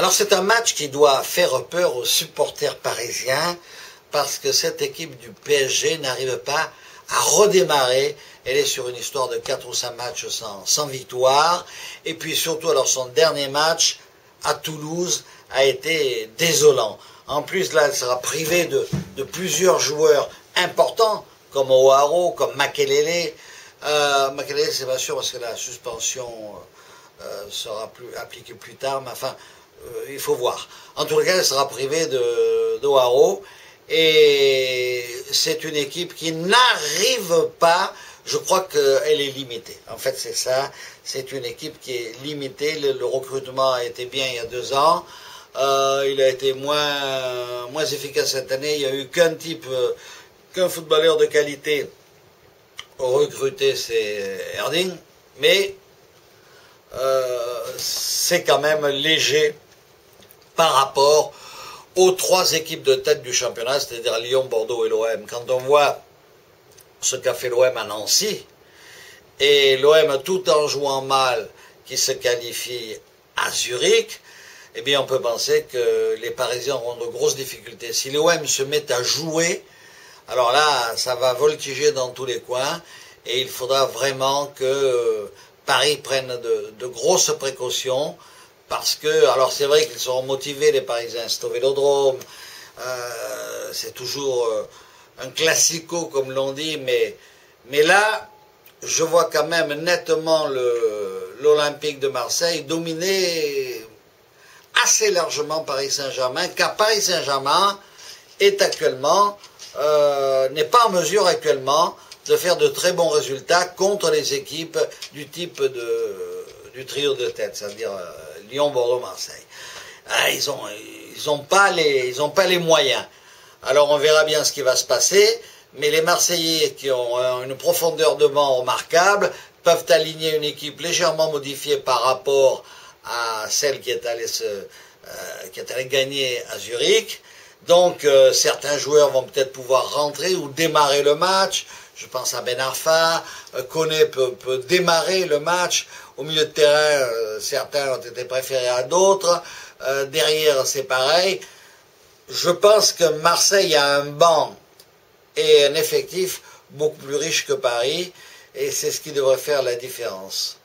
Alors c'est un match qui doit faire peur aux supporters parisiens parce que cette équipe du PSG n'arrive pas à redémarrer. Elle est sur une histoire de 4 ou 5 matchs sans victoire. Et puis surtout, alors son dernier match à Toulouse a été désolant. En plus, là, elle sera privée de plusieurs joueurs importants, comme O'Haro, comme Makelele. Makelele, c'est pas sûr parce que la suspension sera appliquée plus tard, mais enfin, il faut voir. En tout cas, elle sera privée d'O'Haro. Et c'est une équipe qui n'arrive pas, je crois qu'elle est limitée. En fait, c'est ça, c'est une équipe qui est limitée. Le recrutement a été bien il y a 2 ans. Il a été moins efficace cette année. Il n'y a eu qu'un footballeur de qualité recruté, c'est Erding. Mais c'est quand même léger par rapport aux 3 équipes de tête du championnat, c'est-à-dire Lyon, Bordeaux et l'OM. Quand on voit ce qu'a fait l'OM à Nancy, et l'OM tout en jouant mal, qui se qualifie à Zurich, eh bien on peut penser que les Parisiens auront de grosses difficultés. Si l'OM se met à jouer, alors là, ça va voltiger dans tous les coins, et il faudra vraiment que Paris prenne de grosses précautions, parce que, alors c'est vrai qu'ils seront motivés, les Parisiens, c'est au Vélodrome, c'est toujours un classico, comme l'on dit, mais là, je vois quand même nettement l'Olympique de Marseille dominer assez largement Paris Saint-Germain, car Paris Saint-Germain est actuellement, n'est pas en mesure actuellement de faire de très bons résultats contre les équipes du type du trio de tête, c'est-à-dire Lyon, Bordeaux, Marseille. Ils ont pas les moyens. Alors on verra bien ce qui va se passer, mais les Marseillais qui ont une profondeur de banc remarquable peuvent aligner une équipe légèrement modifiée par rapport à celle qui est allée gagner à Zurich. Donc certains joueurs vont peut-être pouvoir rentrer ou démarrer le match. Je pense à Ben Arfa, Koné peut démarrer le match. Au milieu de terrain, certains ont été préférés à d'autres. Derrière, c'est pareil. Je pense que Marseille a un banc et un effectif beaucoup plus riche que Paris, et c'est ce qui devrait faire la différence.